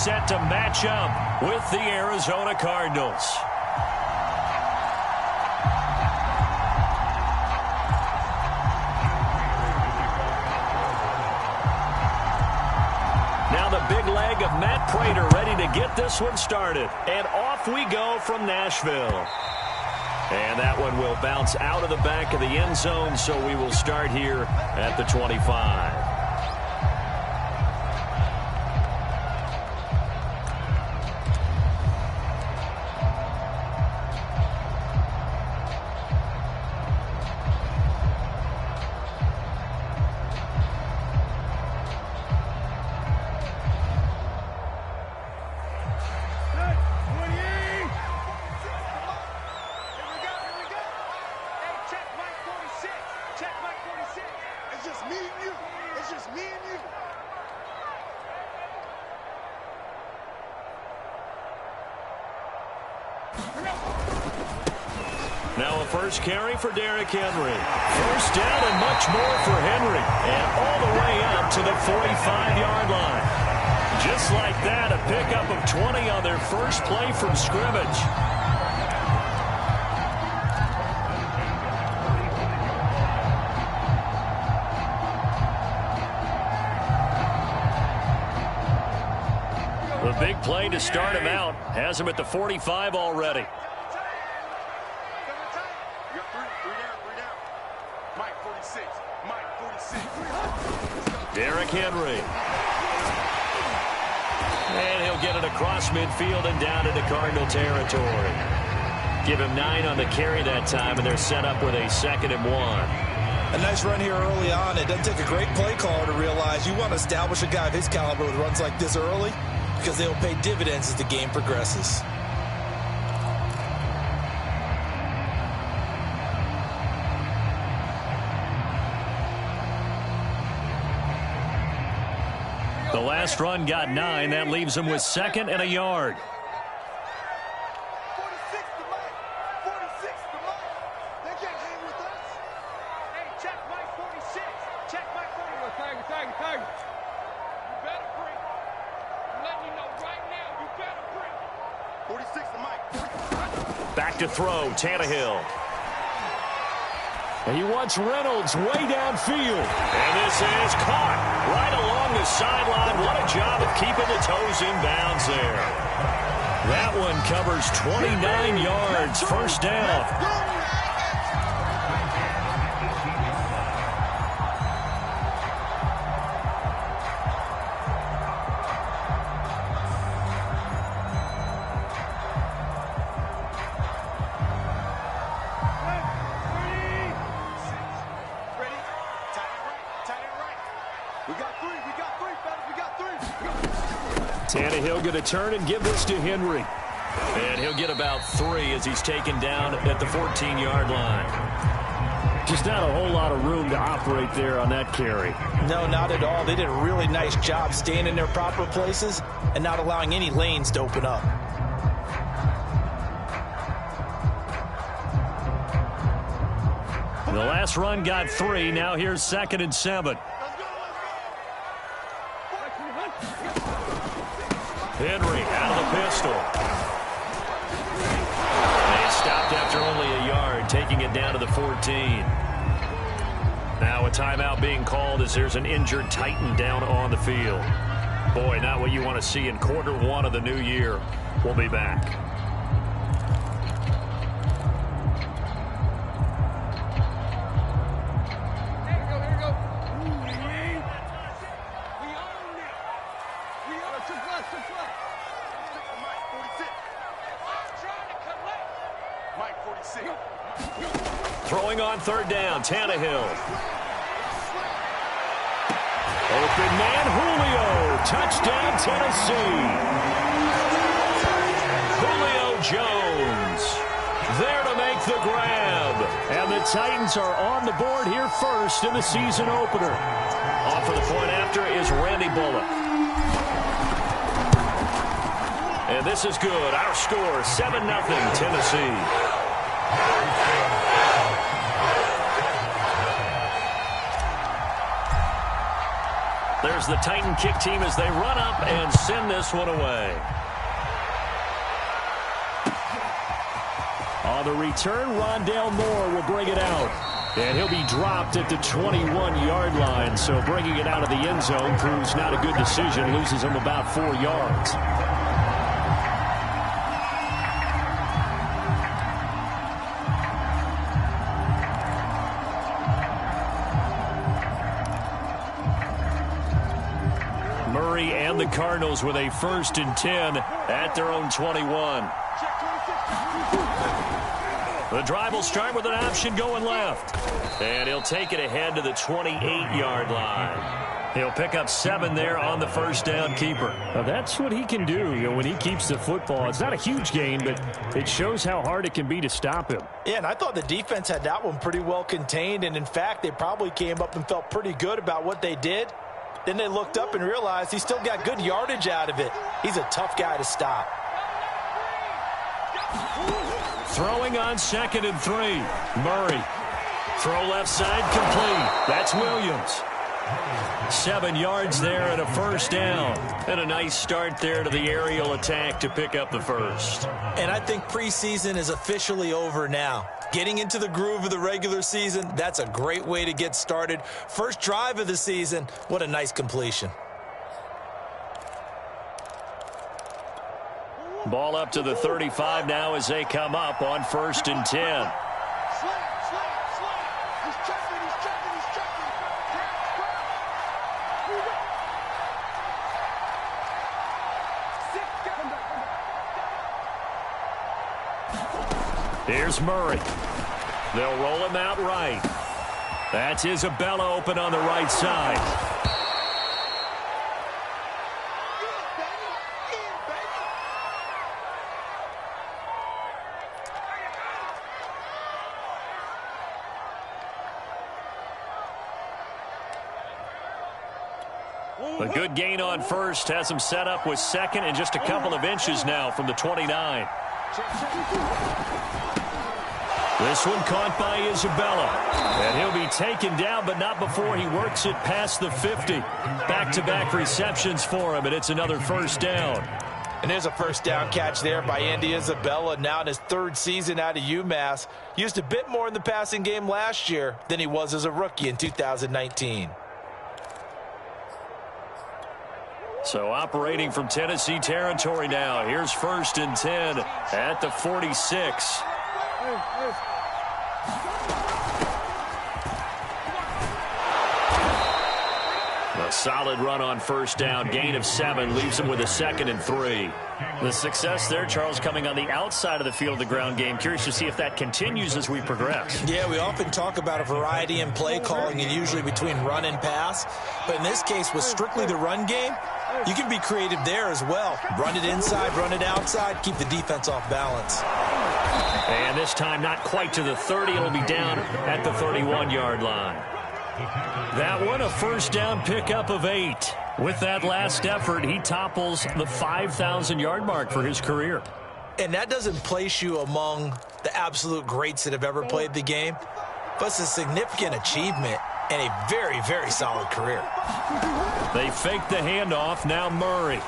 set to match up with the Arizona Cardinals. Now the big leg of Matt Prater ready to get this one started. And off we go from Nashville. And that one will bounce out of the back of the end zone, so we will start here at the 25. Now a first carry for Derrick Henry. First down and much more for Henry. And all the way up to the 45-yard line. Just like that, a pickup of 20 on their first play from scrimmage. The big play to start him out has him at the 45 already. Derrick Henry. And he'll get it across midfield and down into Cardinal territory. Give him 9 on the carry that time, and they're set up with a 2nd and 1. A nice run here early on. It doesn't take a great play caller to realize you want to establish a guy of his caliber with runs like this early, because they'll pay dividends as the game progresses. The last run got 9. That leaves him with 2nd and a yard. Back to throw, Tannehill. And he wants Reynolds way downfield. And this is caught right along the sideline. What a job of keeping the toes in bounds there. That one covers 29 yards, first down. Tannehill going to turn and give this to Henry. And he'll get about 3 as he's taken down at the 14-yard line. Just not a whole lot of room to operate there on that carry. No, not at all. They did a really nice job staying in their proper places and not allowing any lanes to open up. The last run got 3. Now here's 2nd and 7. Henry out of the pistol. And he stopped after only a yard, taking it down to the 14. Now a timeout being called as there's an injured Titan down on the field. Boy, not what you want to see in quarter 1 of the new year. We'll be back. Throwing on 3rd down, Tannehill. Open man, Julio. Touchdown, Tennessee. Julio Jones there to make the grab. And the Titans are on the board here first in the season opener. Off for the point after is Randy Bullock. And this is good. Our score, 7-0 Tennessee. There's the Titan kick team as they run up and send this one away. On the return, Rondale Moore will bring it out. And he'll be dropped at the 21-yard line. So bringing it out of the end zone proves not a good decision. Loses him about 4 yards. Murray and the Cardinals with a 1st and 10 at their own 21. The drive will start with an option going left. And he'll take it ahead to the 28-yard line. He'll pick up 7 there on the first down keeper. Now that's what he can do, when he keeps the football. It's not a huge gain, but it shows how hard it can be to stop him. Yeah, and I thought the defense had that one pretty well contained. And, in fact, they probably came up and felt pretty good about what they did. Then they looked up and realized he still got good yardage out of it. He's a tough guy to stop. Throwing on 2nd and 3. Murray. Throw left side complete. That's Williams. 7 yards there and a first down. And a nice start there to the aerial attack to pick up the first. And I think preseason is officially over now. Getting into the groove of the regular season, that's a great way to get started. First drive of the season, what a nice completion. Ball up to the 35 now as they come up on 1st and 10. Here's Murray. They'll roll him out right. That's Isabella open on the right side. A good gain on first has him set up with 2nd and just a couple of inches now from the 29. This one caught by Isabella. And he'll be taken down, but not before he works it past the 50. Back-to-back receptions for him, and it's another first down. And there's a first down catch there by Andy Isabella, now in his 3rd season out of UMass. Used a bit more in the passing game last year than he was as a rookie in 2019. So operating from Tennessee territory now. Here's 1st and 10 at the 46. A solid run on first down. Gain of 7 leaves him with a 2nd and 3. The success there, Charles, coming on the outside of the field of the ground game. Curious to see if that continues as we progress. Yeah, we often talk about a variety in play calling and usually between run and pass. But in this case, with strictly the run game, you can be creative there as well. Run it inside, run it outside, keep the defense off balance. And this time not quite to the 30. It'll be down at the 31-yard line. That one, a first down pickup of 8. With that last effort, he topples the 5,000-yard mark for his career. And that doesn't place you among the absolute greats that have ever played the game, but it's a significant achievement and a very, very solid career. They fake the handoff. Now Murray.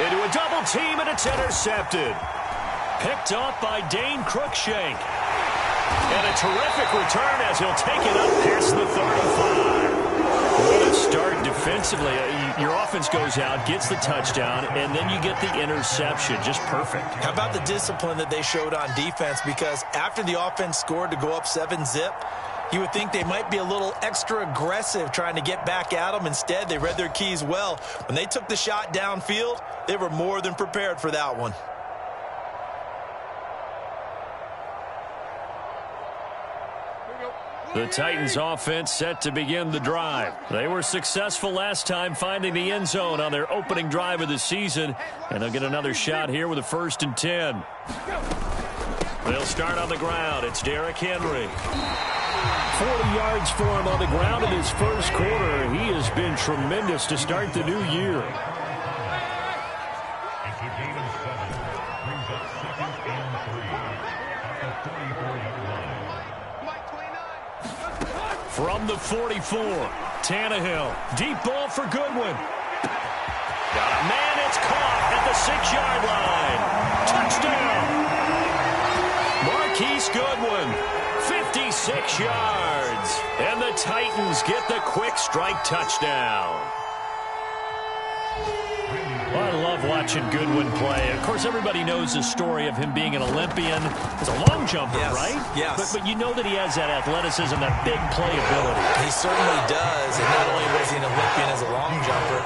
Into a double team, and it's intercepted. Picked off by Dane Cruikshank. And a terrific return as he'll take it up past the 35. What a start defensively. Your offense goes out, gets the touchdown, and then you get the interception. Just perfect. How about the discipline that they showed on defense? Because after the offense scored to go up 7-zip, you would think they might be a little extra aggressive trying to get back at them. Instead, they read their keys well. When they took the shot downfield, they were more than prepared for that one. The Titans offense set to begin the drive. They were successful last time finding the end zone on their opening drive of the season. And they'll get another shot here with a 1st and 10. They'll start on the ground. It's Derrick Henry. 40 yards for him on the ground in his first quarter. He has been tremendous to start the new year. From the 44, Tannehill, deep ball for Goodwin. Got a man, it's caught at the 6-yard line. Touchdown! Marquise Goodwin, 56 yards. And the Titans get the quick strike touchdown. Well, I love watching Goodwin play. Of course, everybody knows the story of him being an Olympian. He's a long jumper, yes, right? Yes. But you know that he has that athleticism, that big playability. He certainly does. And not only was he an Olympian as a long jumper,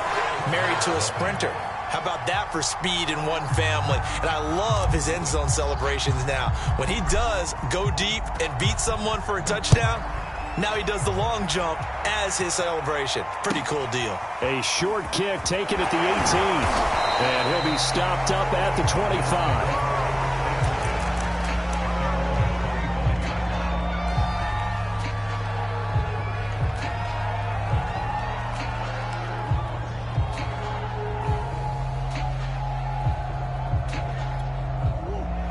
married to a sprinter. How about that for speed in one family? And I love his end zone celebrations now. When he does go deep and beat someone for a touchdown, now he does the long jump as his celebration. Pretty cool deal. A short kick taken at the 18. And he'll be stopped up at the 25.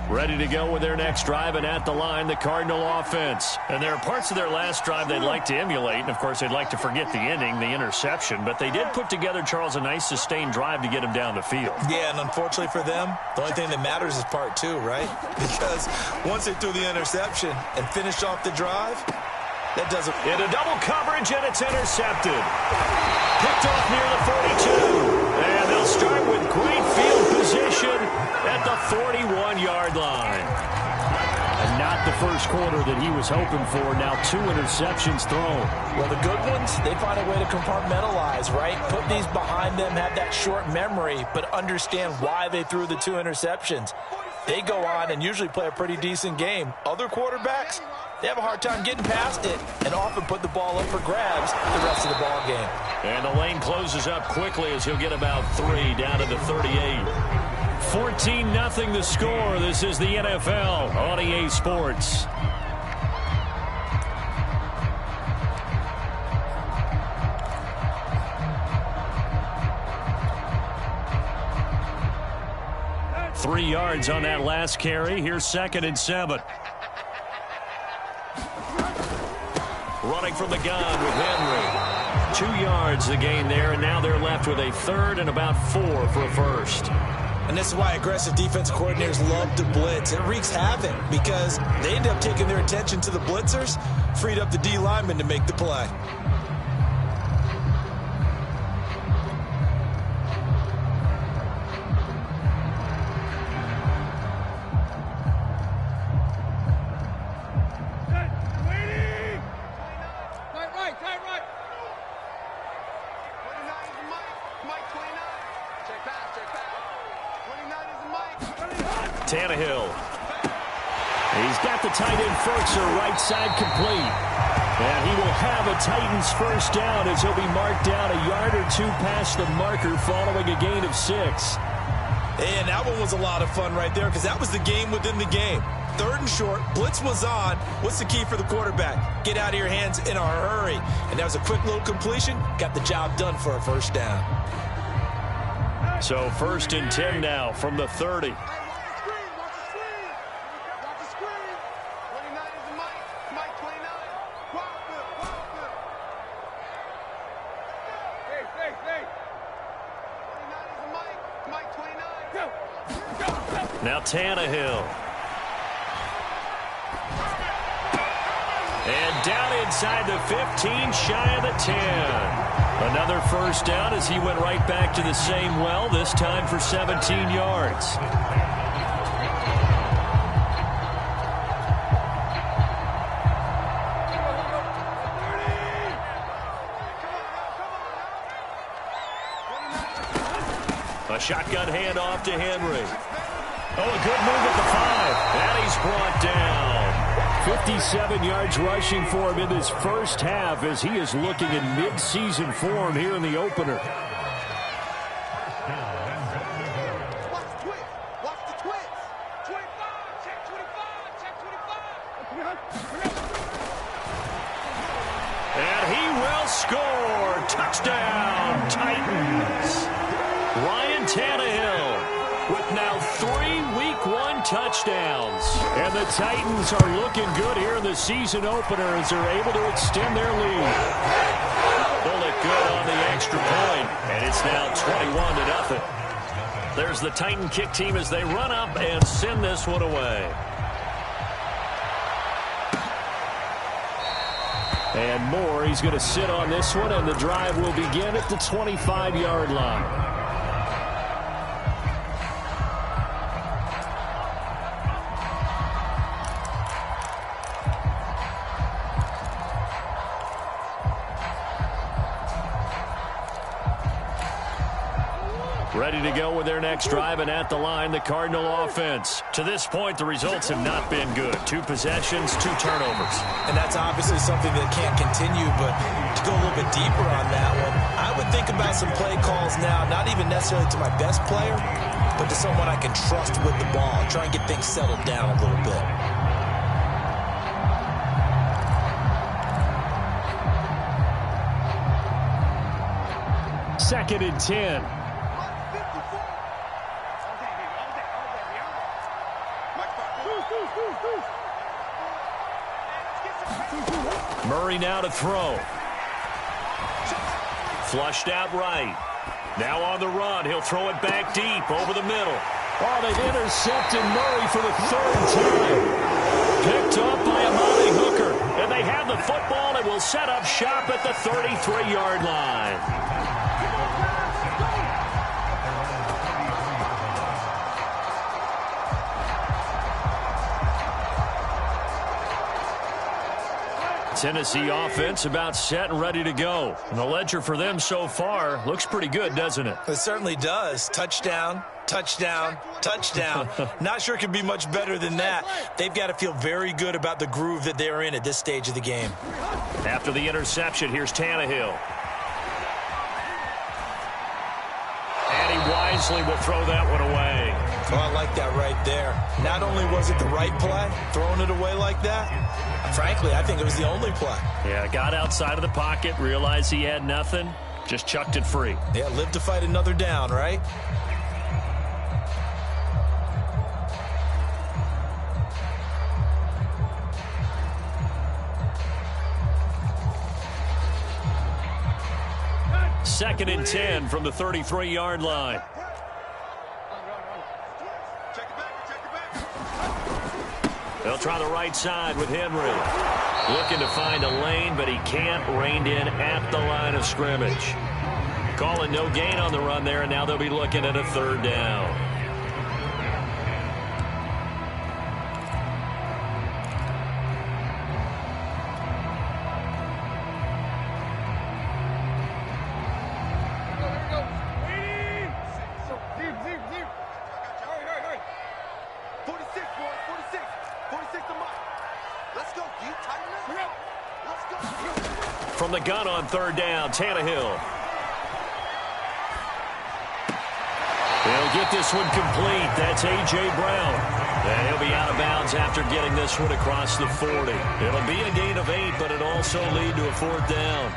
Ready to go with their next drive, and at the line, the Cardinal offense. And there are parts of their last drive they'd like to emulate, and of course they'd like to forget the ending, the interception, but they did put together, Charles, a nice sustained drive to get him down the field. Yeah, and unfortunately for them, the only thing that matters is part 2, right? Because once they threw the interception and finished off the drive, that doesn't... Into double coverage, and it's intercepted. Picked off near the 42. And they'll start with great field position at the 41-yard line. And not the first quarter that he was hoping for. Now 2 interceptions thrown. Well, the good ones, they find a way to compartmentalize, right? Put these behind them, have that short memory, but understand why they threw the 2 interceptions. They go on and usually play a pretty decent game. Other quarterbacks, they have a hard time getting past it and often put the ball up for grabs the rest of the ball game. And the lane closes up quickly as he'll get about 3 down to the 38. 14-0 the score. This is the NFL on EA Sports. Three yards on that last carry. Here's 2nd and 7. Running from the gun with Henry. 2 yards the gain there, and now they're left with a 3rd and about 4 for a first. And this is why aggressive defense coordinators love to blitz. It wreaks havoc because they end up taking their attention to the blitzers, freed up the D lineman to make the play. Tannehill. He's got the tight end first, right side complete. And he will have a Titans first down as he'll be marked down a yard or 2 past the marker following a gain of 6. And that one was a lot of fun right there because that was the game within the game. 3rd and short, blitz was on. What's the key for the quarterback? Get out of your hands in a hurry. And that was a quick little completion. Got the job done for a first down. So 1st and 10 now from the 30. Now Tannehill. And down inside the 15, shy of the 10. Another first down as he went right back to the same well, this time for 17 yards. A shotgun handoff to Henry. Oh, a good move at the 5. And he's brought down. 57 yards rushing for him in this first half as he is looking in mid-season form here in the opener. Watch the twist. Watch the twist. 25. Check 25. Check 25. And he will score. Touchdown, Titans. Ryan Tannehill with now 3 Week 1 touchdowns. And the Titans are looking good here in the season opener as they're able to extend their lead. They'll good on the extra point, and it's now 21-0. There's the Titan kick team as they run up and send this one away. And more, he's going to sit on this one, and the drive will begin at the 25-yard line. Ready to go with their next drive, and at the line, the Cardinal offense. To this point, the results have not been good. 2 possessions, 2 turnovers. And that's obviously something that can't continue, but to go a little bit deeper on that one, I would think about some play calls now, not even necessarily to my best player, but to someone I can trust with the ball and try and get things settled down a little bit. Second and 10. Murray now to throw. Flushed out right. Now on the run. He'll throw it back deep over the middle. Oh, they've intercepted Murray for the 3rd time. Picked up by Amani Hooker. And they have the football and will set up shop at the 33-yard line. Tennessee offense about set and ready to go. And the ledger for them so far looks pretty good, doesn't it? It certainly does. Touchdown, touchdown, touchdown. Not sure it can be much better than that. They've got to feel very good about the groove that they're in at this stage of the game. After the interception, here's Tannehill. And he wisely will throw that one away. Oh, I like that right there. Not only was it the right play, throwing it away like that, frankly, I think it was the only play. Yeah, got outside of the pocket, realized he had nothing, just chucked it free. Yeah, live to fight another down, right? Second and 10 from the 33-yard line. They'll try the right side with Henry. Looking to find a lane, but he can't. Reined in at the line of scrimmage. Calling no gain on the run there, and now they'll be looking at a 3rd down. From the gun on 3rd down, Tannehill. They'll get this one complete. That's A.J. Brown. And he'll be out of bounds after getting this one across the 40. It'll be a gain of 8, but it'll also lead to a 4th down.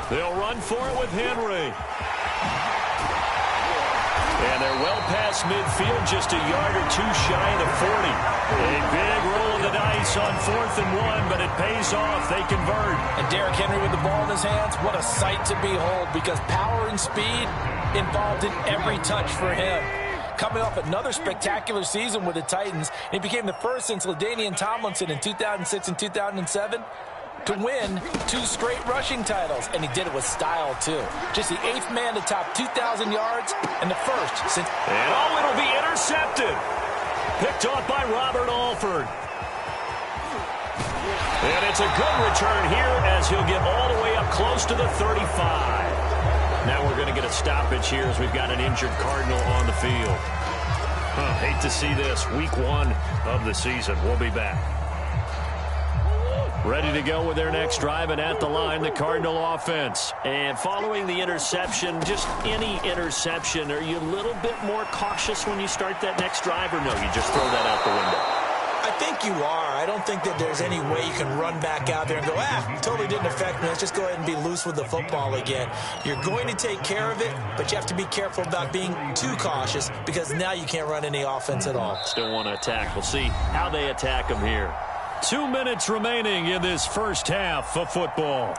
They'll run for it with Henry. And they're well past midfield, just a yard or 2 shy of the 40. A big roll of the dice on 4th and 1, but it pays off. They convert. And Derrick Henry with the ball in his hands, what a sight to behold, because power and speed involved in every touch for him. Coming off another spectacular season with the Titans, he became the first since LaDainian Tomlinson in 2006 and 2007 to win 2 straight rushing titles, and he did it with style, too. Just the 8th man to top 2,000 yards, and the first since... And oh, it'll be intercepted. Picked off by Robert Alford. And it's a good return here as he'll get all the way up close to the 35. Now we're going to get a stoppage here as we've got an injured Cardinal on the field. Hate to see this. Week 1 of the season. We'll be back. Ready to go with their next drive, and at the line, the Cardinal offense. And following the interception, just any interception, are you a little bit more cautious when you start that next drive, or no, you just throw that out the window? I think you are. I don't think that there's any way you can run back out there and go, totally didn't affect me. Let's just go ahead and be loose with the football again. You're going to take care of it, but you have to be careful about being too cautious because now you can't run any offense at all. Still want to attack. We'll see how they attack them here. 2 minutes remaining in this first half of football.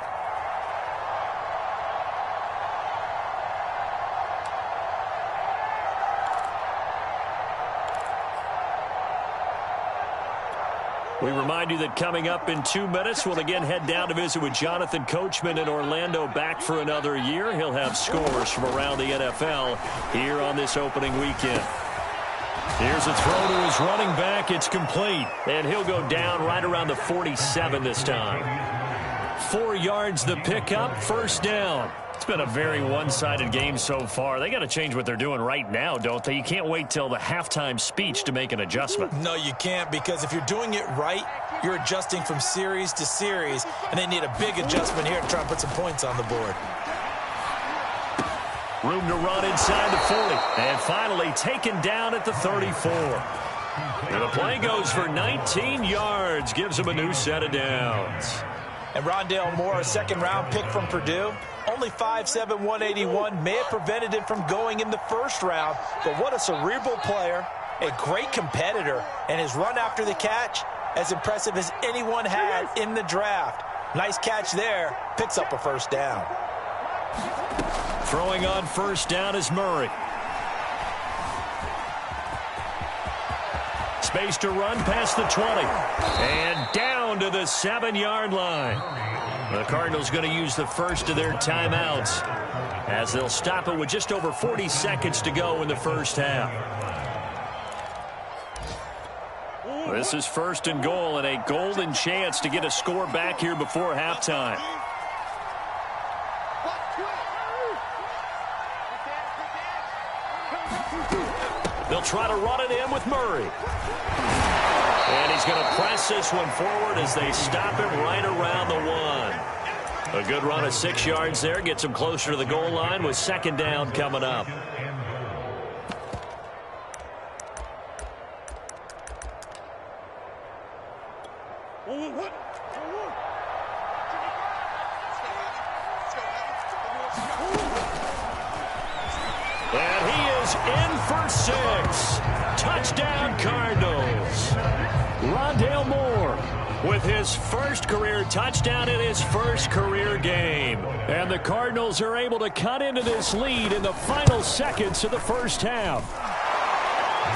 We remind you that coming up in 2 minutes, we'll again head down to visit with Jonathan Coachman in Orlando, back for another year. He'll have scores from around the NFL here on this opening weekend. Here's a throw to his running back. It's complete. And he'll go down right around the 47 this time. 4 yards the pickup, first down. It's been a very one-sided game so far. They got to change what they're doing right now, don't they? You can't wait till the halftime speech to make an adjustment. No, you can't, because if you're doing it right, you're adjusting from series to series, and they need a big adjustment here to try and put some points on the board. Room to run inside the 40. And finally taken down at the 34. And the play goes for 19 yards. Gives him a new set of downs. And Rondale Moore, a second-round pick from Purdue. Only 5'7", 181. May have prevented him from going in the first round. But what a cerebral player. A great competitor. And his run after the catch, as impressive as anyone had in the draft. Nice catch there. Picks up a first down. Throwing on first down is Murray. Space to run past the 20. And down to the 7-yard line. The Cardinals going to use the first of their timeouts as they'll stop it with just over 40 seconds to go in the first half. This is first and goal, and a golden chance to get a score back here before halftime. They'll try to run it in with Murray. And he's going to press this one forward as they stop him right around the 1. A good run of 6 yards there. Gets him closer to the goal line with second down coming up. And he is in for 6. Touchdown, Cardinals. Rondale Moore with his first career touchdown in his first career game. And the Cardinals are able to cut into this lead in the final seconds of the first half.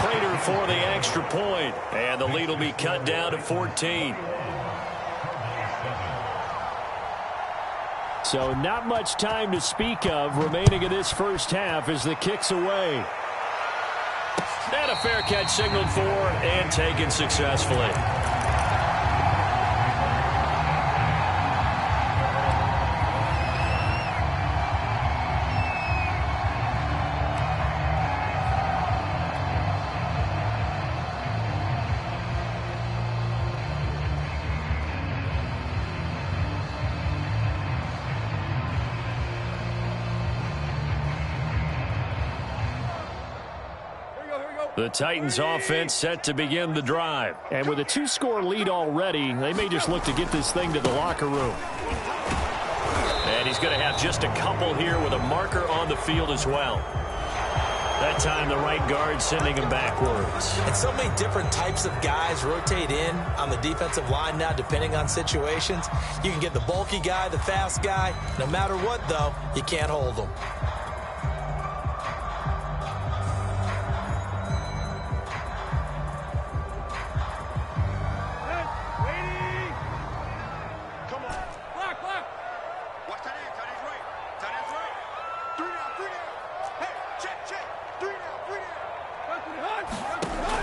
Prater for the extra point, and the lead will be cut down to 14. So not much time to speak of remaining in this first half as the kick's away. And a fair catch signaled for and taken successfully. The Titans offense set to begin the drive. And with a 2-score lead already, they may just look to get this thing to the locker room. And he's going to have just a couple here with a marker on the field as well. That time the right guard sending him backwards. And so many different types of guys rotate in on the defensive line now depending on situations. You can get the bulky guy, the fast guy. No matter what, though, you can't hold them.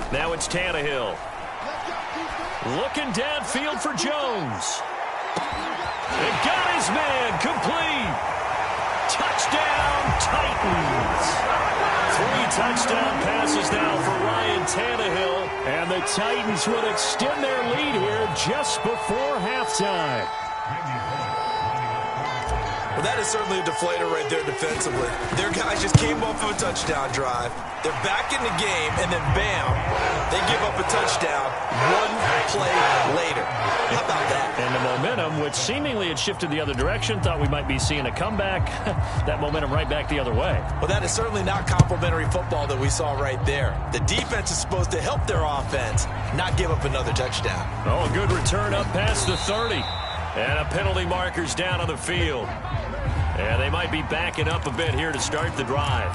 Now it's Tannehill. Looking downfield for Jones. They got his man complete. Touchdown, Titans. 3 touchdown passes now for Ryan Tannehill. And the Titans will extend their lead here just before halftime. Well, that is certainly a deflator right there defensively. Their guys just came off of a touchdown drive. They're back in the game, and then bam, they give up a touchdown one play later. How about that? And the momentum, which seemingly had shifted the other direction, thought we might be seeing a comeback. That momentum right back the other way. Well, that is certainly not complimentary football that we saw right there. The defense is supposed to help their offense, not give up another touchdown. Oh, good return up past the 30. And a penalty marker's down on the field. And they might be backing up a bit here to start the drive.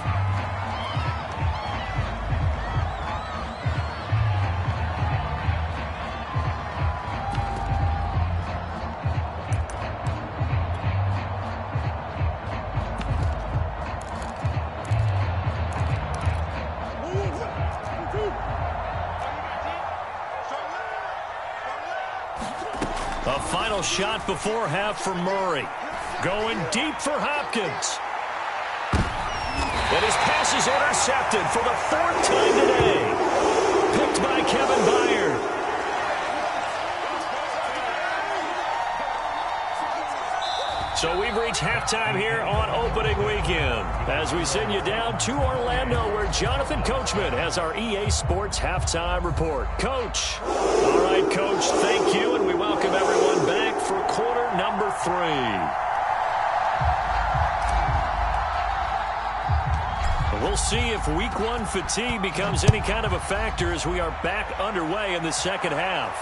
A final shot before half for Murray. Going deep for Hopkins. And his pass is intercepted for the 4th time today. Picked by Kevin Byard. So we've reached halftime here on opening weekend as we send you down to Orlando where Jonathan Coachman has our EA Sports Halftime Report. Coach. All right, Coach, thank you, and we welcome everyone back for quarter number 3. We'll see if week 1 fatigue becomes any kind of a factor as we are back underway in the second half.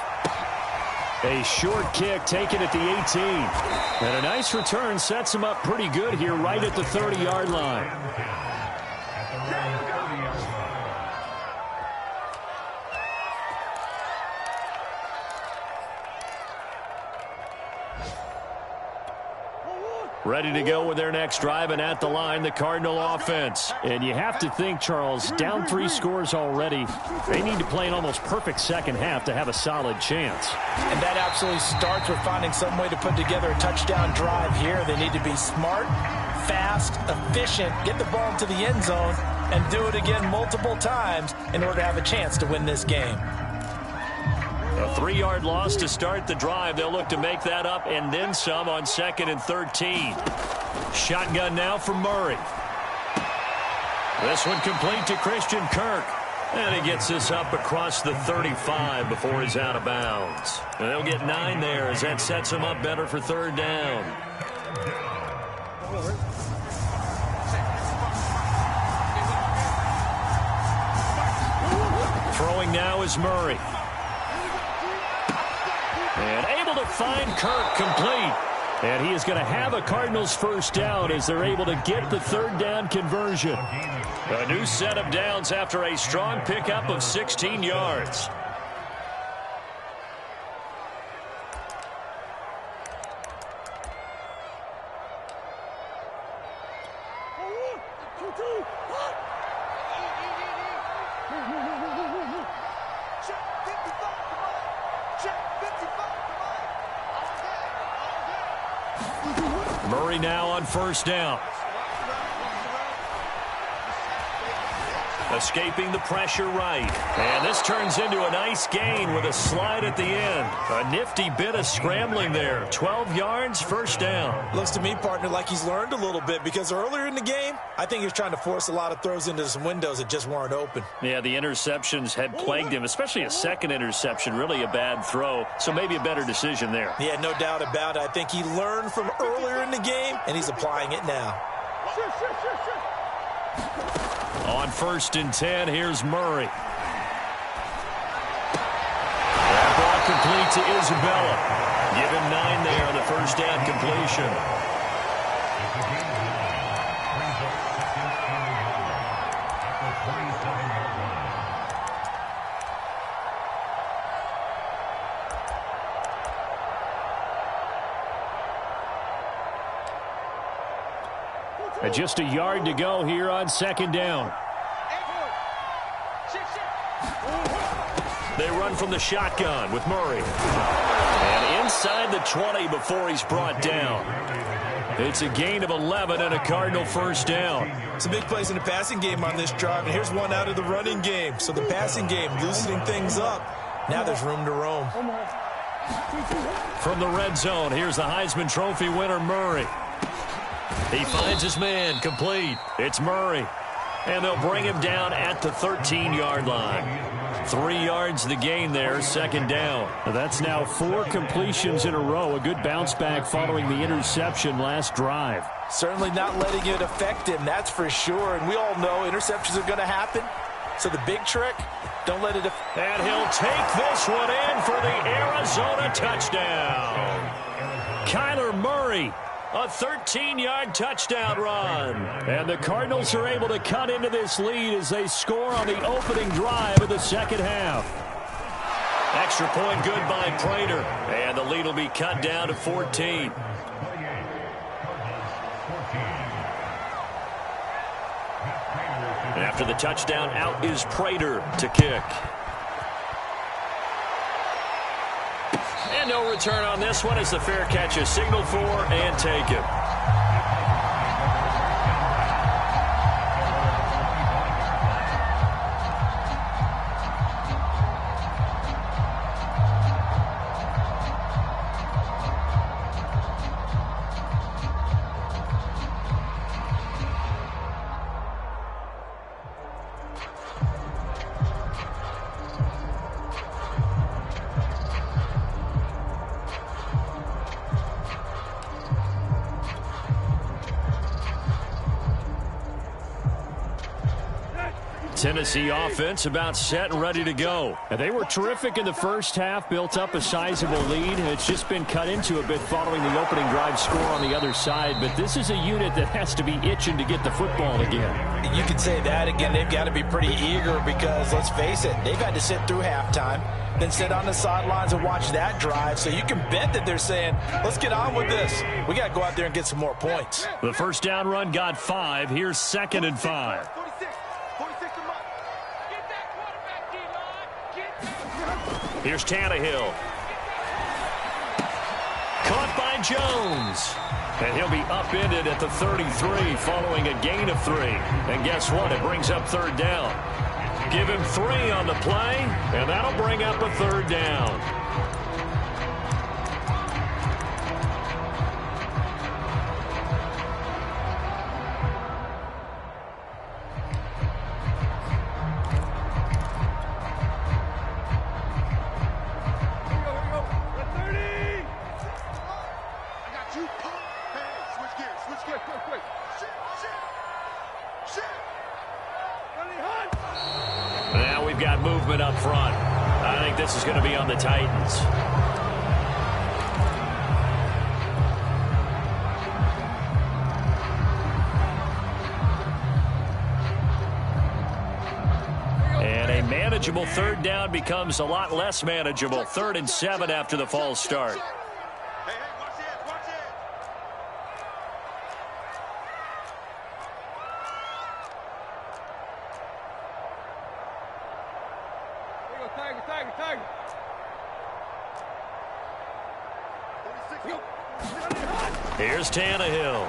A short kick taken at the 18. And a nice return sets him up pretty good here right at the 30-yard line. Ready to go with their next drive, and at the line, the Cardinal offense. And you have to think, Charles, down 3 scores already. They need to play an almost perfect second half to have a solid chance. And that absolutely starts with finding some way to put together a touchdown drive here. They need to be smart, fast, efficient, get the ball into the end zone, and do it again multiple times in order to have a chance to win this game. A 3-yard loss to start the drive. They'll look to make that up and then some on 2nd and 13. Shotgun now for Murray. This one complete to Christian Kirk. And he gets this up across the 35 before he's out of bounds. And they'll get 9 there as that sets him up better for 3rd down. Throwing now is Murray. And able to find Kirk complete. And he is going to have a Cardinals 1st down as they're able to get the 3rd down conversion. A new set of downs after a strong pickup of 16 yards. Murray now on 1st down. Escaping the pressure right. And this turns into a nice gain with a slide at the end. A nifty bit of scrambling there. 12 yards, 1st down. Looks to me, partner, like he's learned a little bit because earlier in the game, I think he was trying to force a lot of throws into some windows that just weren't open. Yeah, the interceptions had plagued him, especially a 2nd interception. Really a bad throw, so maybe a better decision there. Yeah, no doubt about it. I think he learned from earlier in the game, and he's applying it now. On 1st and 10, here's Murray. That ball complete to Isabella. Give him 9 there on the 1st down completion. And just a yard to go here on 2nd down. They run from the shotgun with Murray. And inside the 20 before he's brought down. It's a gain of 11 and a Cardinal first down. Some big plays in the passing game on this drive, and here's one out of the running game. So the passing game loosening things up. Now there's room to roam. From the red zone, here's the Heisman Trophy winner, Murray. He finds his man, complete. It's Murray. And they'll bring him down at the 13-yard line. 3 yards the gain there, second down. That's now 4 completions in a row. A good bounce back following the interception last drive. Certainly not letting it affect him, that's for sure. And we all know interceptions are going to happen. So the big trick, don't let it affect. And he'll take this one in for the Arizona touchdown. Kyler Murray. A 13-yard touchdown run. And the Cardinals are able to cut into this lead as they score on the opening drive of the second half. Extra point good by Prater. And the lead will be cut down to 14. After the touchdown, out is Prater to kick. And no return on this one as the fair catch is signaled for and taken. Tennessee offense about set and ready to go. And they were terrific in the first half, built up a sizable lead, and it's just been cut into a bit following the opening drive score on the other side. But this is a unit that has to be itching to get the football again. You could say that again. They've got to be pretty eager because, let's face it, they've had to sit through halftime, then sit on the sidelines and watch that drive. So you can bet that they're saying, let's get on with this. We got to go out there and get some more points. The first down run got 5. Here's 2nd and 5. Here's Tannehill. Caught by Jones. And he'll be upended at the 33 following a gain of 3. And guess what? It brings up 3rd down. Give him 3 on the play, and that'll bring up a 3rd down. Now we've got movement up front. I think this is going to be on the Titans. And a manageable 3rd down becomes a lot less manageable. 3rd and 7 after the false start. Here's Tannehill.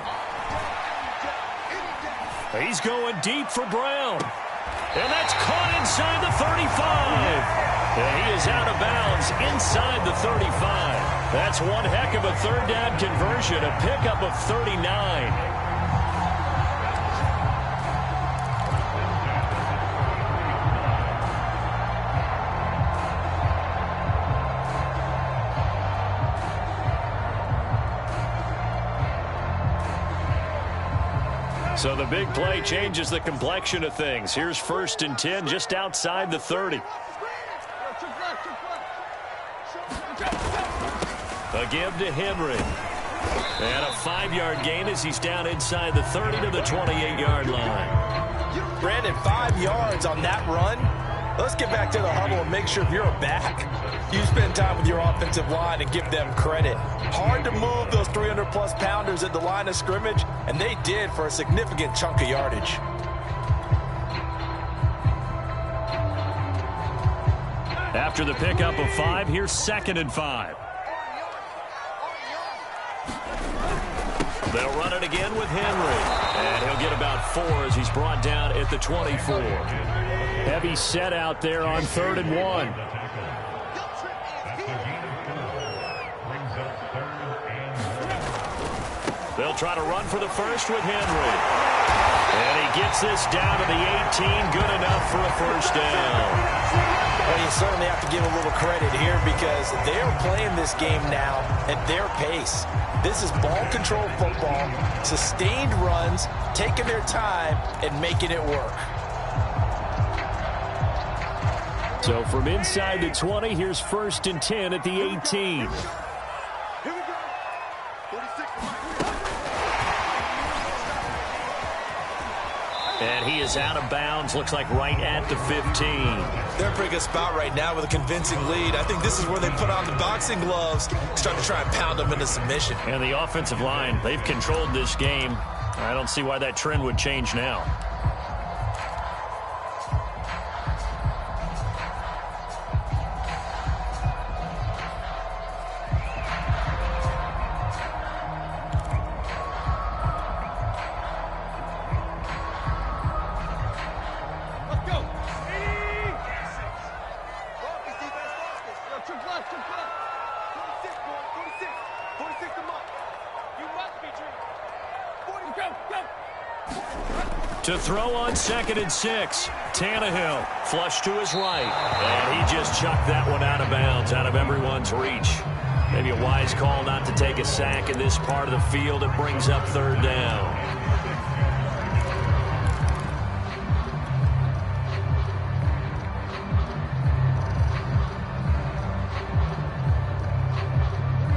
He's going deep for Brown. And that's caught inside the 35. And he is out of bounds inside the 35. That's one heck of a 3rd down conversion, a pickup of 39. So the big play changes the complexion of things. Here's 1st and 10 just outside the 30. A give to Henry. And a 5-yard gain as he's down inside the 30 to the 28-yard line. Brandon, 5 yards on that run. Let's get back to the huddle and make sure you're back. You spend time with your offensive line and give them credit. Hard to move those 300-plus pounders at the line of scrimmage, and they did for a significant chunk of yardage. After the pickup of 5, here's 2nd and 5. They'll run it again with Henry. And he'll get about 4 as he's brought down at the 24. Heavy set out there on 3rd and 1. They'll try to run for the first with Henry. And he gets this down to the 18. Good enough for a first down. Well, you certainly have to give a little credit here because they're playing this game now at their pace. This is ball control football, sustained runs, taking their time and making it work. So from inside the 20, here's 1st and 10 at the 18. And he is out of bounds, looks like right at the 15. They're in a pretty good spot right now with a convincing lead. I think this is where they put on the boxing gloves, start to try and pound them into submission. And the offensive line, they've controlled this game. I don't see why that trend would change now. To throw on 2nd and 6. Tannehill flush to his right. And he just chucked that one out of bounds, out of everyone's reach. Maybe a wise call not to take a sack in this part of the field. It brings up 3rd down.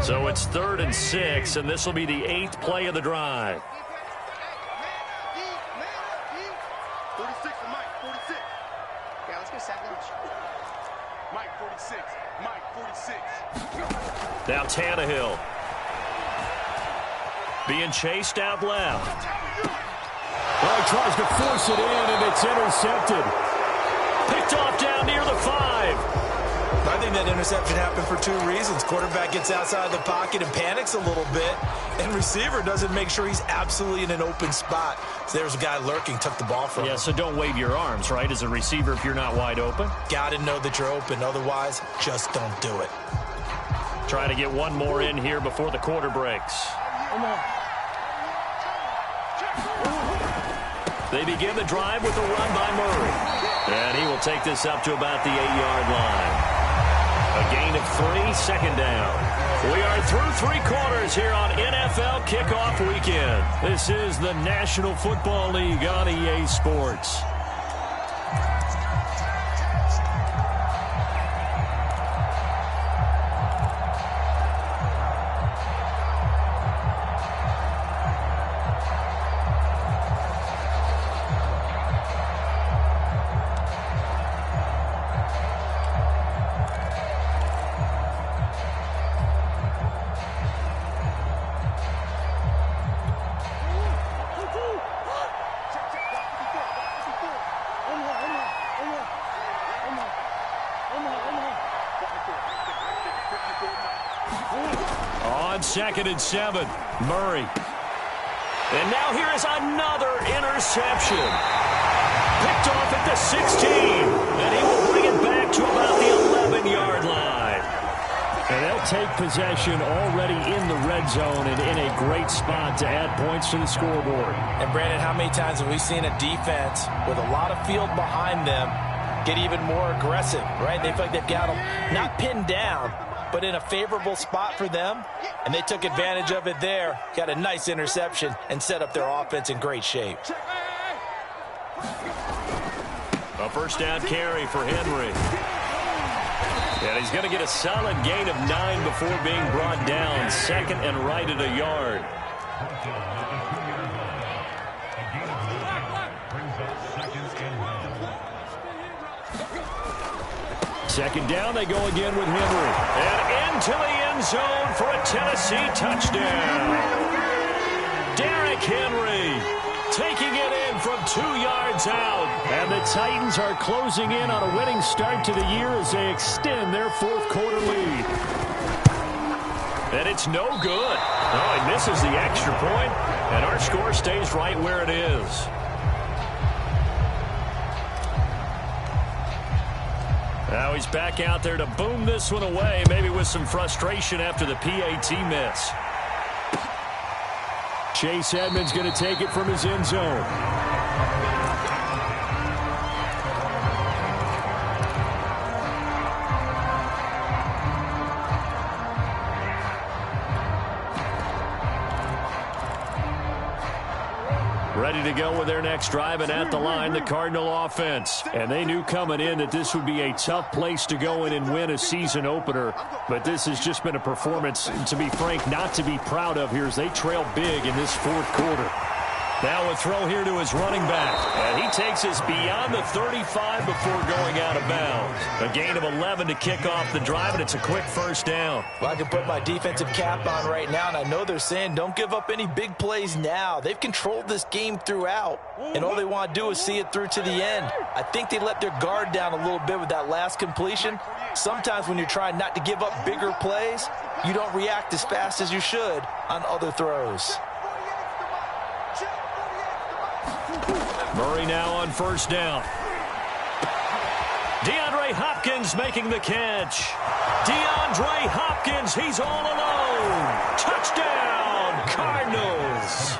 So it's 3rd and 6, and this will be the 8th play of the drive. 46 to Mike, 46. Yeah, let's go second. Mike, 46. Mike, 46. Now Tannehill. Being chased out left. Well, he tries to force it in, and it's intercepted. Picked off down near the 5. I think that interception happened for 2 reasons. Quarterback gets outside the pocket and panics a little bit, and receiver doesn't make sure he's absolutely in an open spot. So there's a guy lurking, took the ball from him. Yeah, so don't wave your arms, right, as a receiver if you're not wide open. Got to know that you're open. Otherwise, just don't do it. Trying to get one more in here before the quarter breaks. They begin the drive with a run by Murray. And he will take this up to about the 8-yard line. A gain of 3, 2nd down. We are through 3 quarters here on NFL Kickoff Weekend. This is the National Football League on EA Sports. On 2nd and 7, Murray. And now here is another interception. Picked off at the 16. And he will bring it back to about the 11-yard line. And they'll take possession already in the red zone and in a great spot to add points to the scoreboard. And, Brandon, how many times have we seen a defense with a lot of field behind them get even more aggressive, right? They feel like they've got them not pinned down, but in a favorable spot for them, and they took advantage of it there. Got a nice interception and set up their offense in great shape. A first down carry for Henry. And he's going to get a solid gain of 9 before being brought down. 2nd and right at a yard. Second down, they go again with Henry. And into the end zone for a Tennessee touchdown. Derrick Henry taking it in from 2 yards out. And the Titans are closing in on a winning start to the year as they extend their 4th quarter lead. And it's no good. Oh, he misses the extra point, and our score stays right where it is. Now he's back out there to boom this one away, maybe with some frustration after the PAT miss. Chase Edmonds going to take it from his end zone. Ready to go with their next drive, and at the line, the Cardinal offense. And they knew coming in that this would be a tough place to go in and win a season opener. But this has just been a performance, to be frank, not to be proud of here as they trail big in this fourth quarter. Now a throw here to his running back. And he takes us beyond the 35 before going out of bounds. A gain of 11 to kick off the drive, and it's a quick first down. Well, I can put my defensive cap on right now, and I know they're saying don't give up any big plays now. They've controlled this game throughout, and all they want to do is see it through to the end. I think they let their guard down a little bit with that last completion. Sometimes when you're trying not to give up bigger plays, you don't react as fast as you should on other throws. Murray now on first down. DeAndre Hopkins making the catch. DeAndre Hopkins, he's all alone. Touchdown, Cardinals.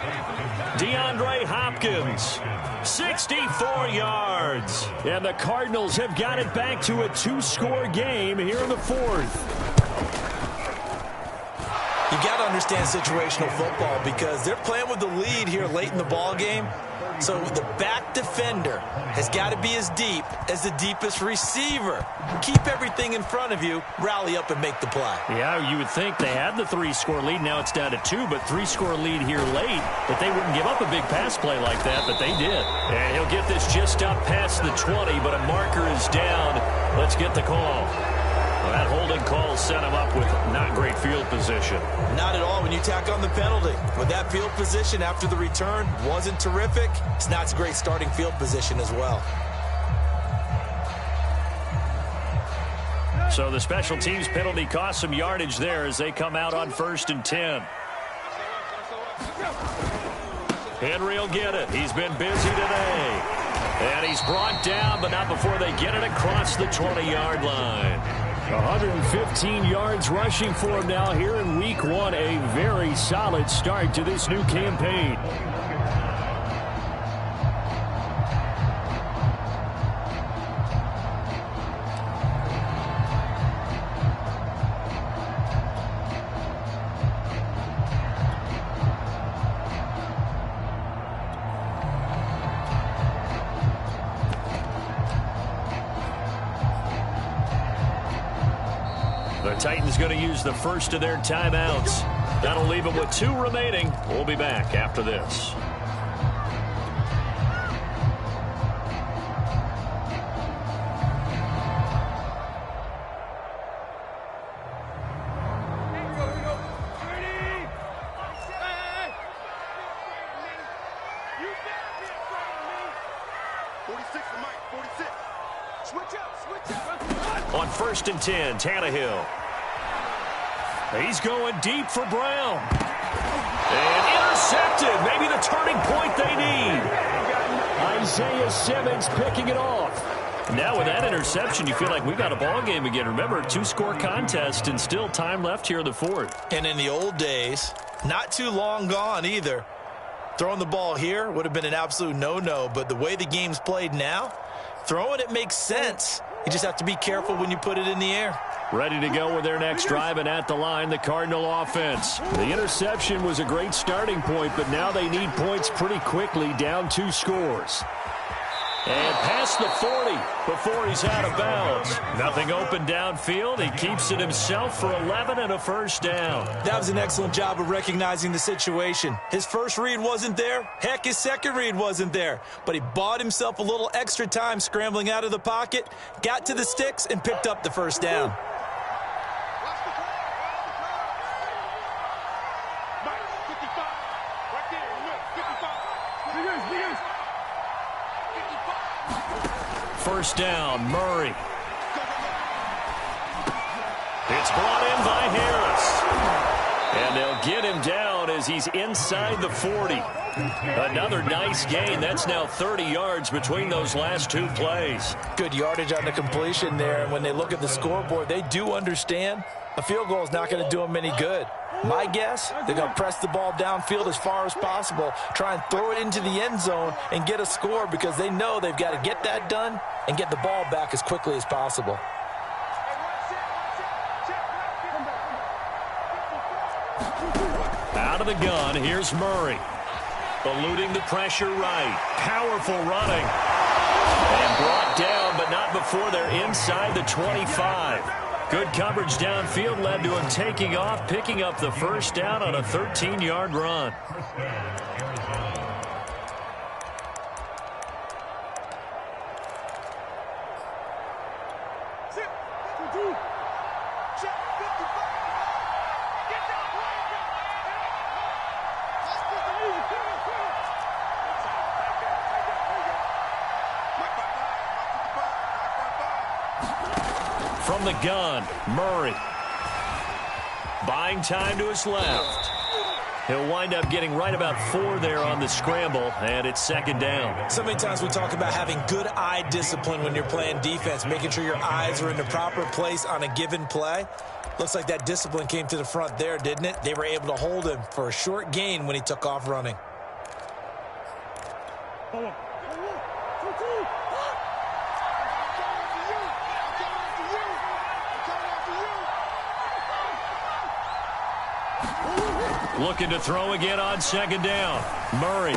DeAndre Hopkins, 64 yards. And the Cardinals have got it back to a two-score game here in the fourth. You got to understand situational football because they're playing with the lead here late in the ball game. So the back defender has got to be as deep as the deepest receiver. Keep everything in front of you, rally up and make the play. Yeah, you would think they had the three-score lead. Now it's down to two, but three-score lead here late. But they wouldn't give up a big pass play like that, but they did. And he'll get this just up past the 20, but a marker is down. Let's get the call. Well, that holding call set him up with not great field position. Not at all when you tack on the penalty. With that field position after the return wasn't terrific, it's not a great starting field position as well. So the special teams penalty cost some yardage there as they come out on 1st and 10. Henry will get it. He's been busy today. And he's brought down, but not before they get it across the 20-yard line. 115 yards rushing for him now here in week one. A very solid start to this new campaign. The Titans going to use the first of their timeouts. That'll leave them with 2 remaining. We'll be back after this. On 1st and 10, Tannehill. He's going deep for Brown. And intercepted. Maybe the turning point they need. Isaiah Simmons picking it off. Now with that interception, you feel like we got a ball game again. Remember, 2-score contest and still time left here in the fourth. And in the old days, not too long gone either. Throwing the ball here would have been an absolute no-no, but the way the game's played now, throwing it makes sense. You just have to be careful when you put it in the air. Ready to go with their next drive, and at the line, the Cardinal offense. The interception was a great starting point, but now they need points pretty quickly, down 2 scores. And past the 40 before he's out of bounds. Nothing open downfield. He keeps it himself for 11 and a first down. That was an excellent job of recognizing the situation. His first read wasn't there. Heck, his second read wasn't there. But he bought himself a little extra time scrambling out of the pocket, got to the sticks, and picked up the first down. First down, Murray. It's brought in by Harris. And they'll get him down as he's inside the 40. Another nice gain. That's now 30 yards between those last two plays. Good yardage on the completion there. And when they look at the scoreboard, they do understand a field goal is not going to do them any good. My guess, they're going to press the ball downfield as far as possible, try and throw it into the end zone and get a score because they know they've got to get that done and get the ball back as quickly as possible. Out of the gun, here's Murray. Eluding the pressure right. Powerful running. And brought down, but not before they're inside the 25. Good coverage downfield led to him taking off, picking up the first down on a 13-yard run. From the gun, Murray. Buying time to his left. He'll wind up getting right about 4 there on the scramble, and it's second down. So many times we talk about having good eye discipline when you're playing defense, making sure your eyes are in the proper place on a given play. Looks like that discipline came to the front there, didn't it? They were able to hold him for a short gain when he took off running. Looking to throw again on second down. Murray.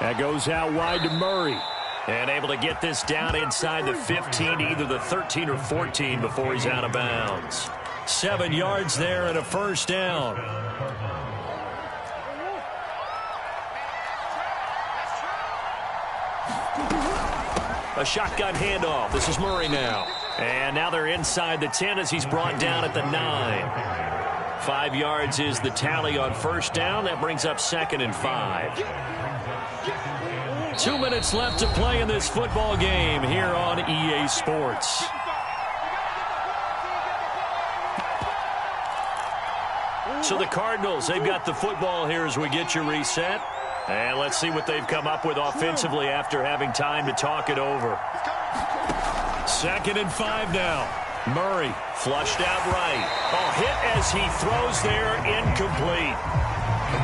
That goes out wide to Murray. And able to get this down inside the 15, either the 13 or 14 before he's out of bounds. 7 yards there and a first down. A shotgun handoff. This is Murray now. And now they're inside the 10 as he's brought down at the 9. 5 yards is the tally on first down. That brings up 2nd and 5. 2 minutes left to play in this football game here on EA Sports. So the Cardinals, they've got the football here as we get you reset. And let's see what they've come up with offensively after having time to talk it over. 2nd and 5 now. Murray flushed out right. Oh, hit as he throws there, incomplete.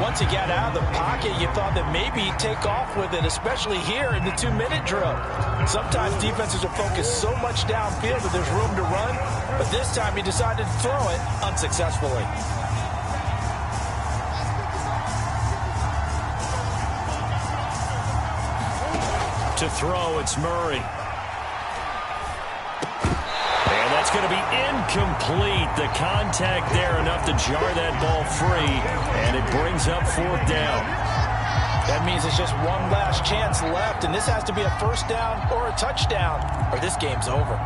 Once he got out of the pocket, you thought that maybe he'd take off with it, especially here in the 2-minute drill. Sometimes defenses are focused so much downfield that there's room to run, but this time he decided to throw it unsuccessfully. To throw, it's Murray. That's going to be incomplete. The contact there enough to jar that ball free, and it brings up 4th down. That means it's just one last chance left, and this has to be a first down or a touchdown, or this game's over.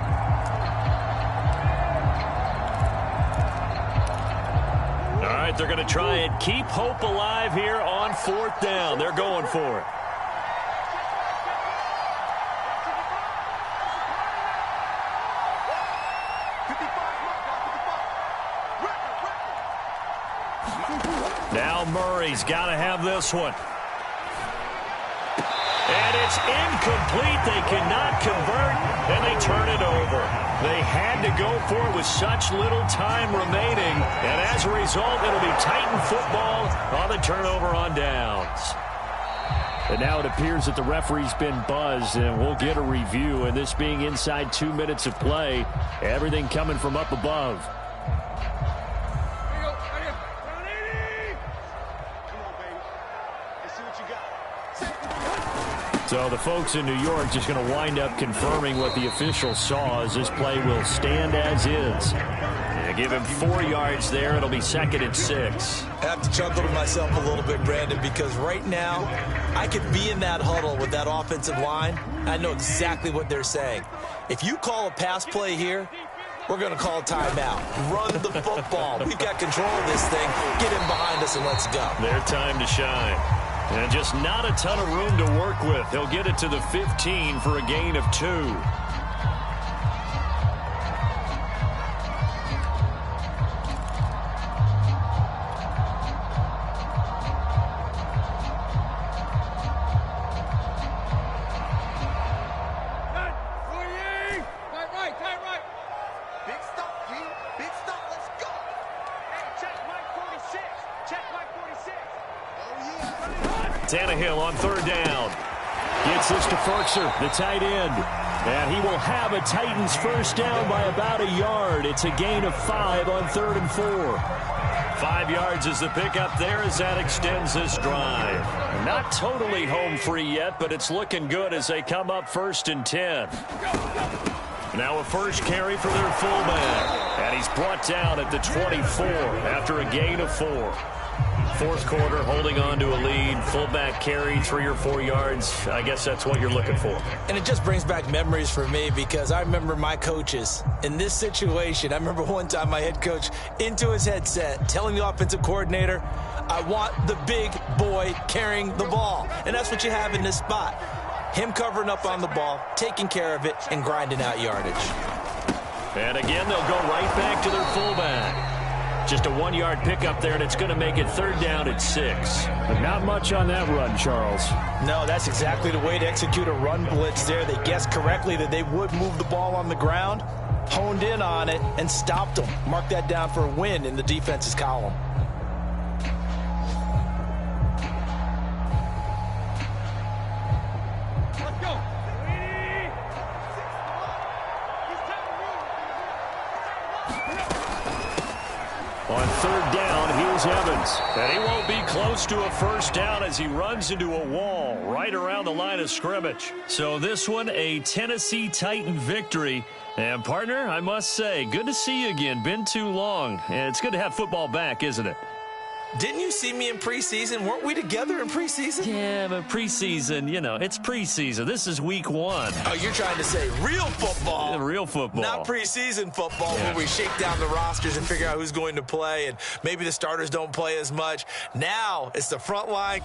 All right, they're going to try and keep hope alive here on 4th down. They're going for it. Now Murray's got to have this one. And it's incomplete. They cannot convert, and they turn it over. They had to go for it with such little time remaining, and as a result, it'll be Titan football on the turnover on downs. And now it appears that the referee's been buzzed, and we'll get a review. And this being inside 2 minutes of play, everything coming from up above. So the folks in New York just going to wind up confirming what the official saw as this play will stand as is. They give him 4 yards there. It'll be 2nd and 6. I have to chuckle to myself a little bit, Brandon, because right now I could be in that huddle with that offensive line. I know exactly what they're saying. If you call a pass play here, we're going to call a timeout. Run the football. We've got control of this thing. Get in behind us and let's go. Their time to shine. And just not a ton of room to work with. He'll get it to the 15 for a gain of 2. Tannehill on third down. Gets this to Ferkser, the tight end. And he will have a Titans first down by about a yard. It's a gain of 5 on 3rd and 4. 5 yards is the pickup there as that extends this drive. Not totally home free yet, but it's looking good as they come up 1st and 10. Now a first carry for their fullback. And he's brought down at the 24 after a gain of 4. Fourth quarter, holding on to a lead. Fullback carry, 3 or 4 yards. I guess that's what you're looking for. And it just brings back memories for me because I remember my coaches in this situation. I remember one time my head coach into his headset telling the offensive coordinator, I want the big boy carrying the ball. And that's what you have in this spot. Him covering up on the ball, taking care of it, and grinding out yardage. And again, they'll go right back to their fullback. Just a 1-yard pickup there, and it's going to make it 3rd down at 6. But not much on that run, Charles. No, that's exactly the way to execute a run blitz there. They guessed correctly that they would move the ball on the ground, honed in on it, and stopped them. Mark that down for a win in the defense's column. On 3rd down, here's Evans. And he won't be close to a first down as he runs into a wall right around the line of scrimmage. So this one, a Tennessee Titan victory. And, partner, I must say, good to see you again. Been too long. And it's good to have football back, isn't it? Didn't you see me in preseason? Weren't we together in preseason? Yeah, but preseason, you know, it's preseason. This is week 1. Oh, you're trying to say real football. Yeah, real football. Not preseason football where we shake down the rosters and figure out who's going to play and maybe the starters don't play as much. Now it's the front line